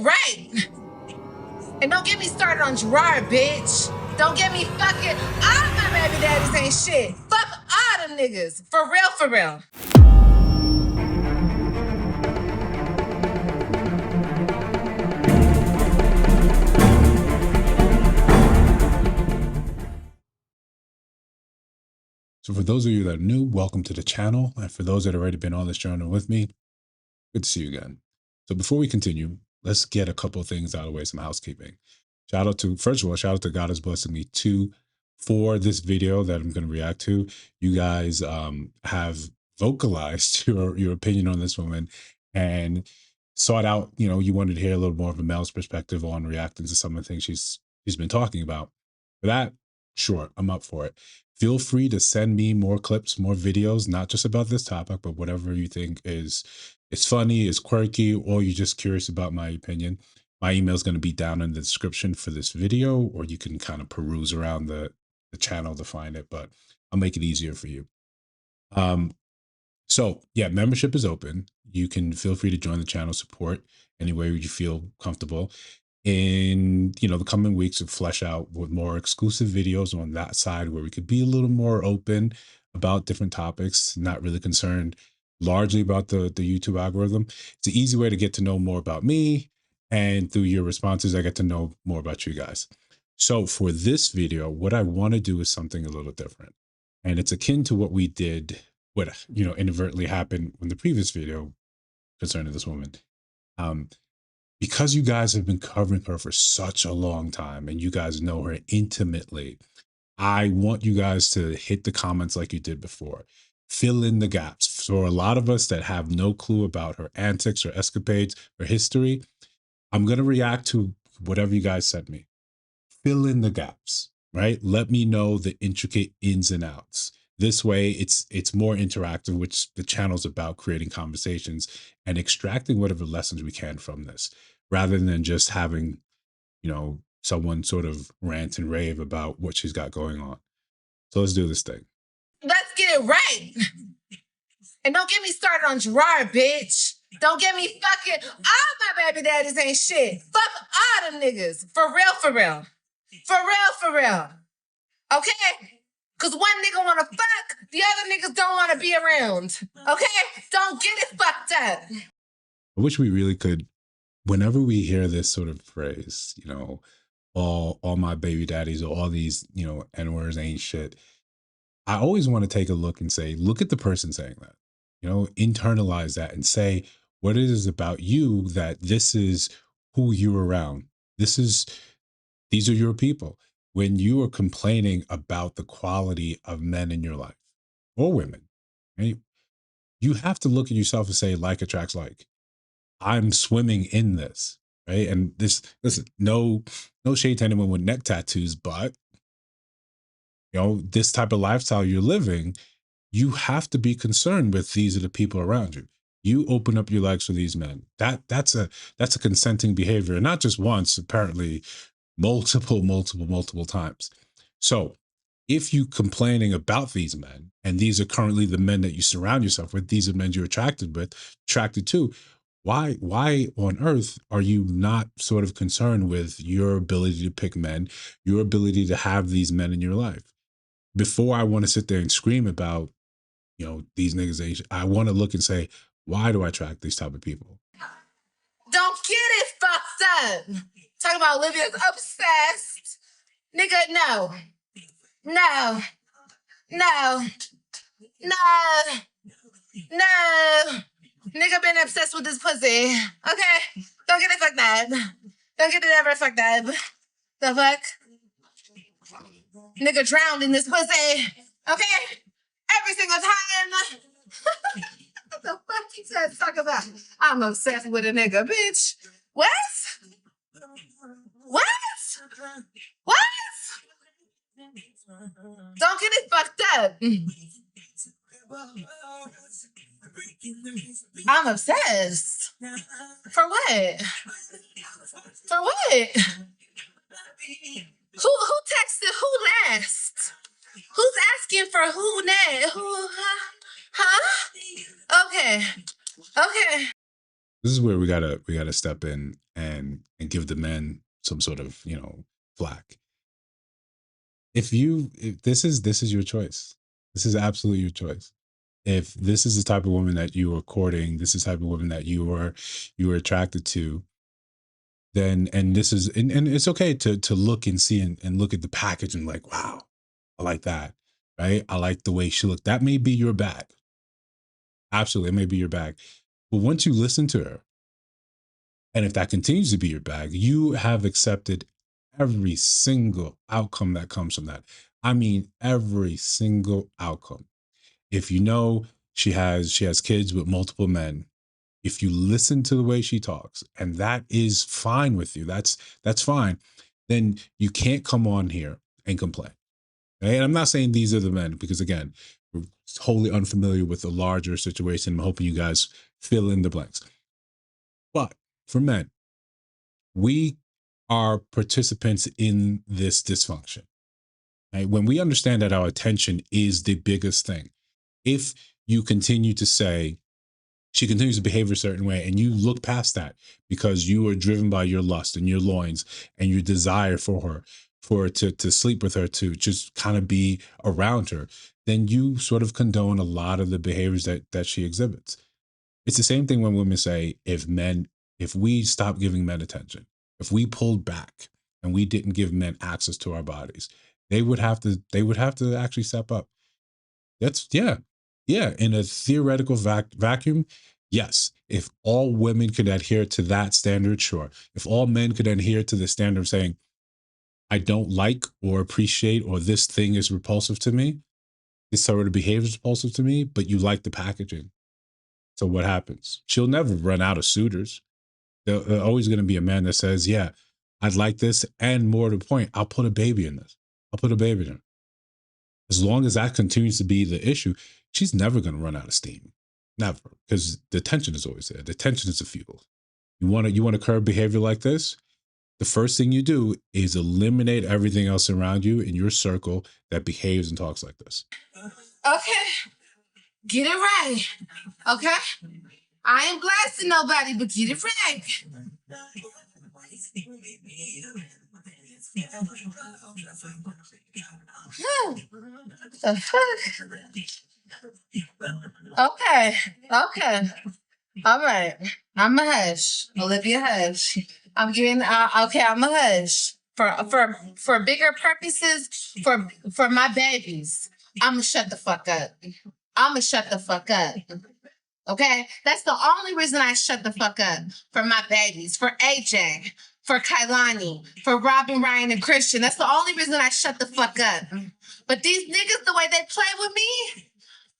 Right. And don't get me started on Gerard, bitch. Don't get me fucking. All my baby daddies ain't shit. Fuck all them niggas. For real, for real. So for those of you that are new, welcome to the channel. And for those that have already been on this journey with me, good to see you again. So before we continue, let's get a couple of things out of the way, some housekeeping. First of all, shout out to God is blessing me too for this video that I'm going to react to. You guys have vocalized your opinion on this woman and sought out, you wanted to hear a little more of a male's perspective on reacting to some of the things she's been talking about. For that, sure, I'm up for it. Feel free to send me more clips, more videos, not just about this topic, but whatever you think is funny, is quirky, or you're just curious about my opinion. My email is going to be down in the description for this video, or you can kind of peruse around the channel to find it, but I'll make it easier for you. So yeah, membership is open. You can feel free to join the channel, support any way you feel comfortable. In the coming weeks, of flesh out with more exclusive videos on that side where we could be a little more open about different topics, not really concerned largely about the YouTube algorithm. It's an easy way to get to know more about me, and through your responses, I get to know more about you guys. So for this video, what I want to do is something a little different, and it's akin to what we did, what inadvertently happened in the previous video concerning this woman. Because you guys have been covering her for such a long time and you guys know her intimately, I want you guys to hit the comments like you did before. Fill in the gaps. For a lot of us that have no clue about her antics or escapades or history, I'm going to react to whatever you guys sent me. Fill in the gaps, right? Let me know the intricate ins and outs. This way it's more interactive, which the channel's about, creating conversations and extracting whatever lessons we can from this, rather than just having, someone sort of rant and rave about what she's got going on. So let's do this thing. Let's get it right. And don't get me started on Gerard, bitch. Don't get me fucking. All my baby daddies ain't shit. Fuck all them niggas. For real, for real. For real, for real. Okay? Because one nigga want to fuck, the other niggas don't want to be around. Okay? Don't get it fucked up. I wish we really could, whenever we hear this sort of phrase, all my baby daddies or all these, N-words ain't shit. I always want to take a look and say, look at the person saying that, internalize that and say what it is about you, that this is who you're around. These are your people. When you are complaining about the quality of men in your life or women, right? You have to look at yourself and say, like attracts like. I'm swimming in this, right? And listen, no shade to anyone with neck tattoos, but this type of lifestyle you're living, you have to be concerned with these are the people around you. You open up your legs for these men. That's a consenting behavior, and not just once, apparently multiple times. So if you complaining about these men, and these are currently the men that you surround yourself with, these are men you're attracted to, why on earth are you not sort of concerned with your ability to pick men, your ability to have these men in your life? Before I want to sit there and scream about, these niggas, I want to look and say, why do I attract these type of people? Don't get it fucked up. Talk about Olivia's obsessed. Nigga, no. No. No. No. No. Nigga been obsessed with this pussy. Okay? Don't get it fucked up. Don't get it ever fucked up. The fuck? Nigga drowned in this pussy. Okay? Every single time. What the fuck he said talk about? I'm obsessed with a nigga, bitch. What? What? What? Don't get it fucked up. I'm obsessed. For what? For what? Who texted who last? Who's asking for who next? Who? Huh? Okay. This is where we gotta step in and give the men some sort of, flack. If this is your choice. This is absolutely your choice. If this is the type of woman that you are courting, this is the type of woman that you are attracted to, then and this is and it's okay to look and see and look at the package and like, wow, I like that. Right? I like the way she looked. That may be your bag. Absolutely, it may be your bag. But once you listen to her, and if that continues to be your bag, you have accepted every single outcome that comes from that. I mean, every single outcome. If you know she has kids with multiple men, if you listen to the way she talks, and that is fine with you, that's fine, then you can't come on here and complain. Right? And I'm not saying these are the men, because again, we're wholly unfamiliar with the larger situation. I'm hoping you guys fill in the blanks. But for men, we are participants in this dysfunction. Right? When we understand that our attention is the biggest thing, if you continue to say she continues to behave a certain way and you look past that because you are driven by your lust and your loins and your desire for her, to sleep with her, to just kind of be around her, then you sort of condone a lot of the behaviors that she exhibits. It's the same thing when women say, if we stop giving men attention, if we pulled back and we didn't give men access to our bodies, they would have to actually step up. That's yeah. Yeah, in a theoretical vacuum, yes. If all women could adhere to that standard, sure. If all men could adhere to the standard of saying, I don't like or appreciate, or this thing is repulsive to me, this sort of behavior is repulsive to me, but you like the packaging. So what happens? She'll never run out of suitors. There's always going to be a man that says, yeah, I'd like this. And more to the point, I'll put a baby in this. I'll put a baby in it. As long as that continues to be the issue, she's never going to run out of steam. Never, because the tension is always there. The tension is the fuel. You want to curb behavior like this? The first thing you do is eliminate everything else around you in your circle that behaves and talks like this. Okay, get it right. Okay, I ain't blasting nobody, but get it right. The fuck? Okay, okay. All right. I'm a hush. Olivia Hush. I'm giving okay, I'm a hush. For bigger purposes, for my babies. I'ma shut the fuck up. I'ma shut the fuck up. Okay? That's the only reason I shut the fuck up. For my babies, for AJ, for Kailani, for Robin, Ryan, and Christian. That's the only reason I shut the fuck up. But these niggas, the way they play with me,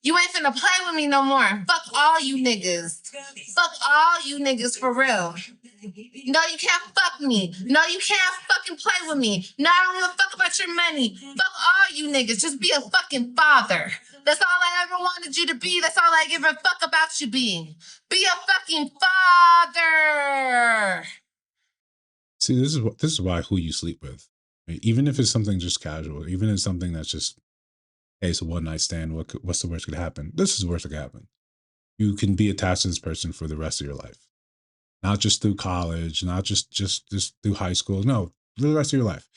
you ain't finna play with me no more. Fuck all you niggas. Fuck all you niggas for real. No, you can't fuck me. No, you can't fucking play with me. No, I don't give a fuck about your money. Fuck all you niggas. Just be a fucking father. That's all I ever wanted you to be. That's all I give a fuck about you being. Be a fucking father. See, this is why who you sleep with, right? Even if it's something just casual, even if it's something that's just, hey, it's a one night stand. What's the worst that could happen? This is the worst that could happen. You can be attached to this person for the rest of your life, not just through college, not just through high school. No, for the rest of your life.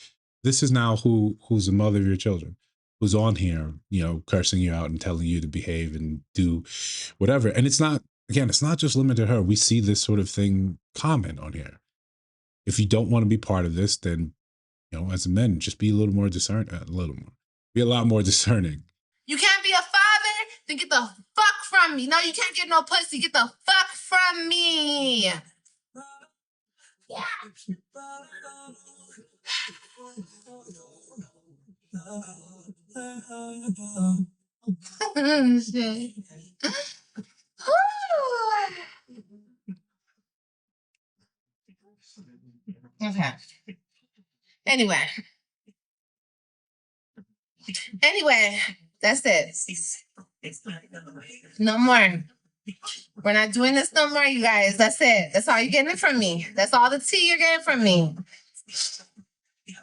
This is now who's the mother of your children, who's on here, cursing you out and telling you to behave and do whatever. And it's not just limited to her. We see this sort of thing common on here. If you don't want to be part of this, then as men, just be a little more discerning. Be a lot more discerning. You can't be a father? Then get the fuck from me. No, you can't get no pussy. Get the fuck from me. Yeah. Shit. Okay. Anyway, that's it. No more. We're not doing this no more, you guys. That's it. That's all you're getting from me. That's all the tea you're getting from me.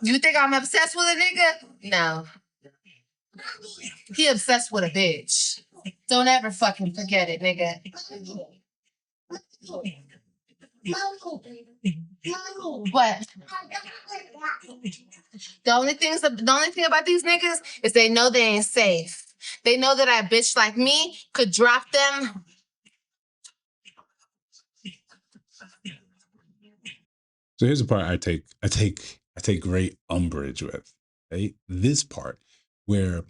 You think I'm obsessed with a nigga? No. He obsessed with a bitch. Don't ever fucking forget it, nigga. What? The only thing about these niggas is they know they ain't safe. They know that a bitch like me could drop them. So here's the part I take great umbrage with. Right? This part where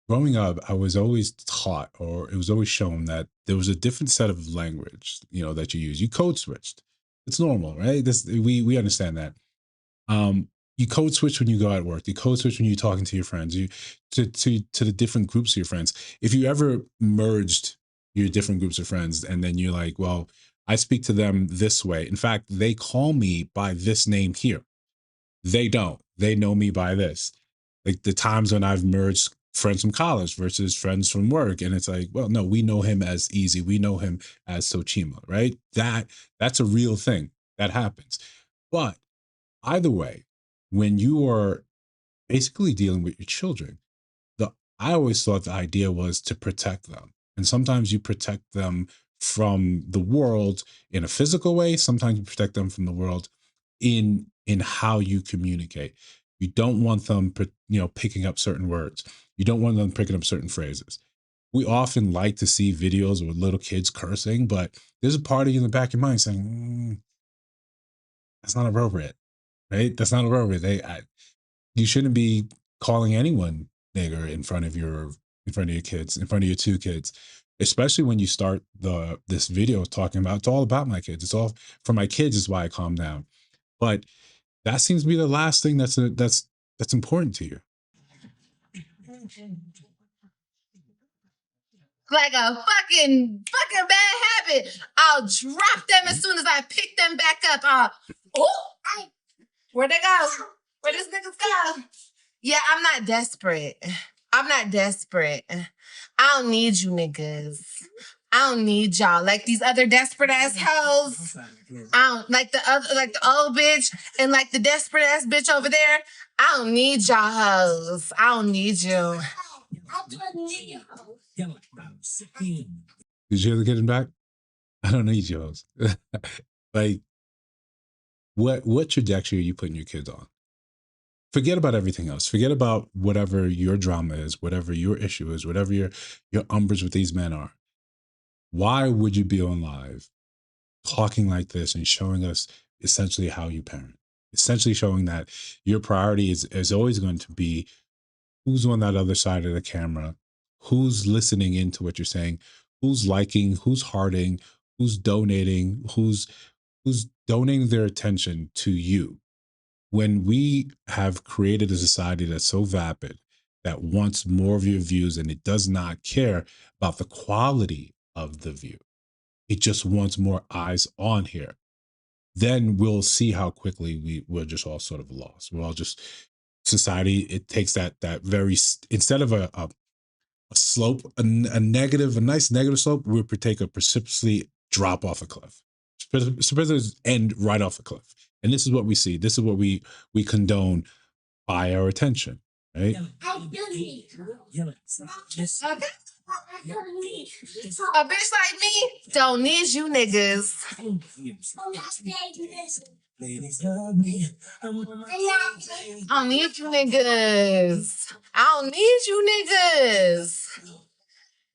growing up, I was always taught, or it was always shown, that there was a different set of language, that you use. You code switched. It's normal, right? We understand that. You code switch when you go at work. You code switch when you're talking to your friends. You to the different groups of your friends. If you ever merged your different groups of friends, and then you're like, well, I speak to them this way. In fact, they call me by this name here. They don't. They know me by this. Like the times when I've merged friends from college versus friends from work, and it's like, well, no, we know him as Easy. We know him as Sochima, right? That's a real thing that happens. But either way, when you are basically dealing with your children, the I always thought the idea was to protect them. And sometimes you protect them from the world in a physical way, sometimes you protect them from the world in how you communicate. You don't want them picking up certain words. You don't want them picking up certain phrases. We often like to see videos with little kids cursing, but there's a part of you in the back of your mind saying, that's not appropriate, right? That's not appropriate. You shouldn't be calling anyone nigger in front of your kids, in front of your two kids, especially when you start this video talking about, it's all about my kids. It's all for my kids is why I calm down. But that seems to be the last thing that's important to you. Like a fucking bad habit. I'll drop them as soon as I pick them back up. Where'd they go? Where these niggas go? Yeah, I'm not desperate. I don't need you niggas. I don't need y'all. Like these other desperate ass hoes. I don't like the old bitch and like the desperate ass bitch over there. I don't need y'all hoes. I don't need you. Did you hear the kid back? I don't need yours. Like, what trajectory are you putting your kids on? Forget about everything else. Forget about whatever your drama is, whatever your issue is, whatever your umbrage with these men are. Why would you be on live talking like this and showing us essentially how you parent? Essentially showing that your priority is always going to be who's on that other side of the camera, who's listening into what you're saying, who's liking, who's hearting, who's donating, who's donating their attention to you. When we have created a society that's so vapid, that wants more of your views, and it does not care about the quality of the view, it just wants more eyes on here, then we'll see how quickly we're just all sort of lost. We're all just society. It takes that very, instead of a slope, a nice negative slope, we would take a precipitously drop off a cliff. Precipitous end right off a cliff. And this is what we see. This is what we condone by our attention, right? Okay. A bitch like me don't need you niggas. I don't need you niggas. I don't need you niggas.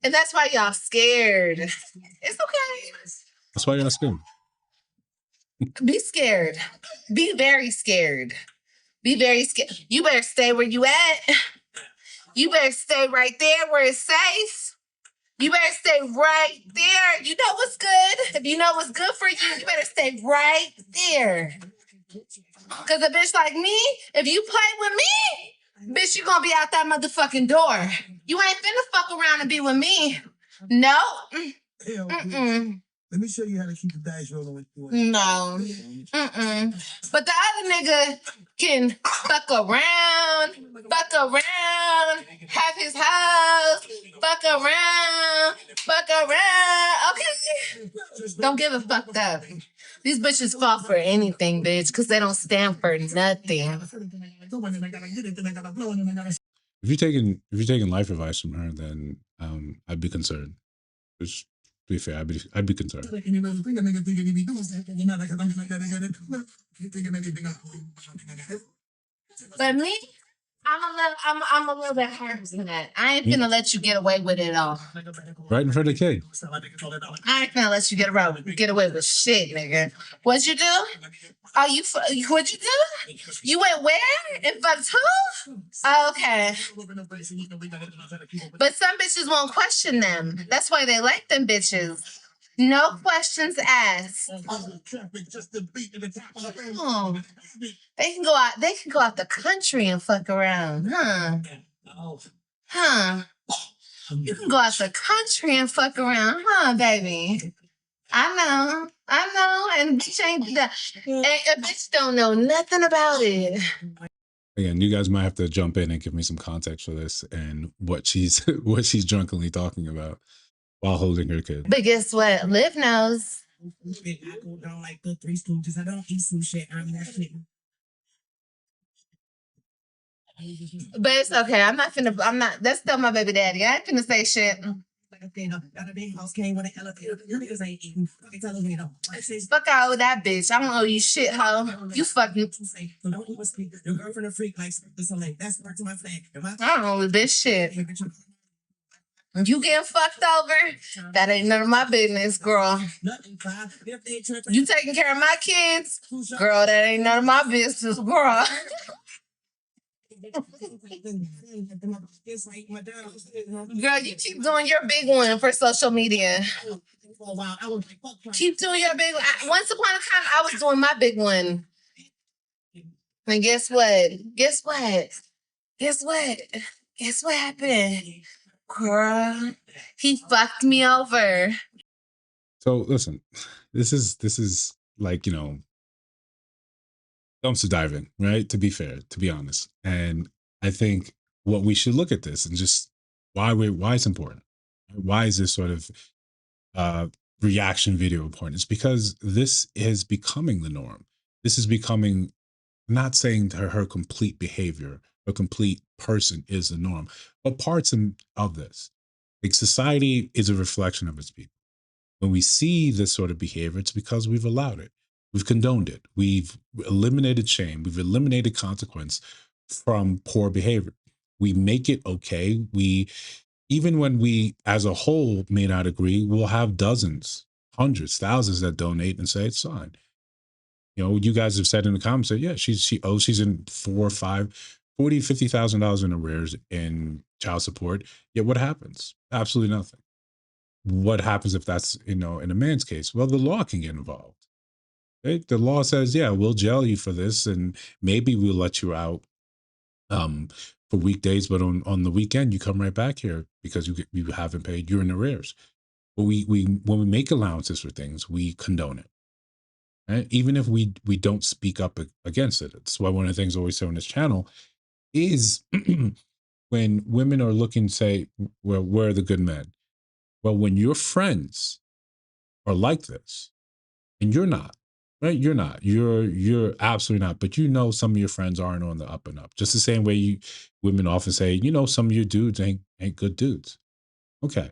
And that's why y'all scared. It's okay. That's why you're scared. Be scared. Be very scared. Be very scared. You better stay where you at. You better stay right there where it's safe. You better stay right there. You know what's good. If you know what's good for you, you better stay right there. Because a bitch like me, if you play with me, bitch, you gonna be out that motherfucking door. You ain't finna fuck around and be with me. No. Mm-mm. Let me show you how to keep the dice rolling with you. No. Mm-mm. But the other nigga can fuck around, have his house, fuck around. Okay? Don't give a fuck though. These bitches fall for anything, bitch, because they don't stand for nothing. If you're taking life advice from her, then I'd be concerned. Just To be fair, I'd be concerned. But me, I'm a little bit harsh than that. I ain't finna let you get away with it all. Right in front of the kid. I ain't finna let you get away with shit, nigga. What'd you do? What'd you do? You went where? In fucked who? Okay. But some bitches won't question them. That's why they like them bitches. No questions asked. Oh, they can go out the country and fuck around, huh? Huh? You can go out the country and fuck around, huh, baby? I know, and bitch a bitch don't know nothing about it. Again, you guys might have to jump in and give me some context for this and what she's what she's drunkenly talking about while holding her kid. But guess what? Liv knows. I don't like the Three Stooges. I don't eat sushi. I'm not shit. But it's okay. That's still my baby daddy. I ain't finna say shit. Like I said, got a big house, came with an elevator. Your niggas ain't eating. Fucking television. Fuck out with that bitch. I don't owe you shit, hoe. You fucking. So don't even speak. Your girlfriend a freak like this. That's part to my flag. I don't owe this shit. You getting fucked over? That ain't none of my business, girl. You taking care of my kids? Girl, that ain't none of my business, girl. Girl, you keep doing your big one for social media. Keep doing your big one. Once upon a time, I was doing my big one. And guess what? Guess what happened? Girl, he fucked me over. So listen, this is like, you know, dumpster diving, right? To be fair, to be honest. And I think what we should look at this and just why it's important. Why is this sort of reaction video important? It's because this is becoming the norm. This is becoming, not saying her complete behavior, her complete person is the norm, but parts of this. Like, society is a reflection of its people. When we see this sort of behavior, it's because we've allowed it. We've condoned it. We've eliminated shame. We've eliminated consequence from poor behavior. We make it okay. Even when we, as a whole, may not agree, we'll have dozens, hundreds, thousands that donate and say it's fine. You know, you guys have said in the comments that, yeah, she's in $50,000 in arrears in child support. Yet what happens? Absolutely nothing. What happens if that's, you know, in a man's case? Well, the law can get involved. Right? The law says, yeah, we'll jail you for this, and maybe we'll let you out for weekdays, but on the weekend you come right back here because you haven't paid. You're in arrears. But we when we make allowances for things, we condone it. Right? Even if we don't speak up against it. That's why one of the things I always say on this channel is when women are looking to say, well, where are the good men? Well, when your friends are like this, and you're not, right? You're not. You're absolutely not. But you know, some of your friends aren't on the up and up. Just the same way women often say, you know, some of your dudes ain't good dudes. Okay.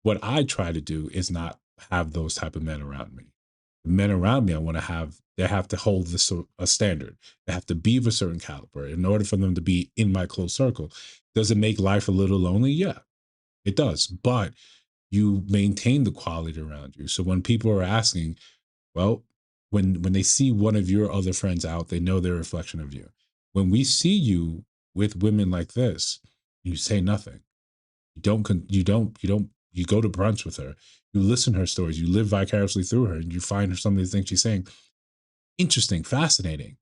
What I try to do is not have those type of men around me. The men around me, I want to have. They have to hold a standard. They have to be of a certain caliber in order for them to be in my close circle. Does it make life a little lonely? Yeah, it does. But you maintain the quality around you. So when people are asking, well, when they see one of your other friends out, they know they're a reflection of you. When we see you with women like this, you say nothing. You go to brunch with her. You listen to her stories. You live vicariously through her, and you find some of the things she's saying interesting, fascinating.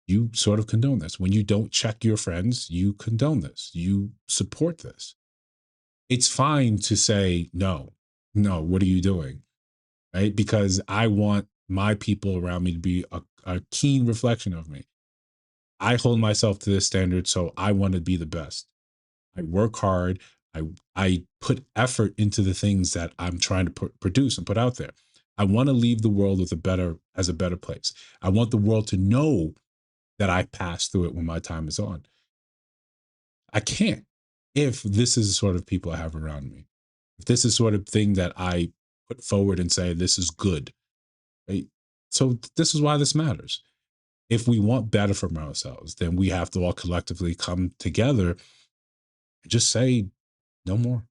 You sort of condone this. When you don't check your friends, you condone this. You support this. It's fine to say, no, what are you doing? Right? Because I want my people around me to be a keen reflection of me. I hold myself to this standard, so I want to be the best. I work hard. I put effort into the things that I'm trying to produce and put out there. I want to leave the world with a better place. I want the world to know that I passed through it when my time is on. I can't if this is the sort of people I have around me. If this is sort of thing that I put forward and say this is good, right? So this is why this matters. If we want better from ourselves, then we have to all collectively come together and just say no more.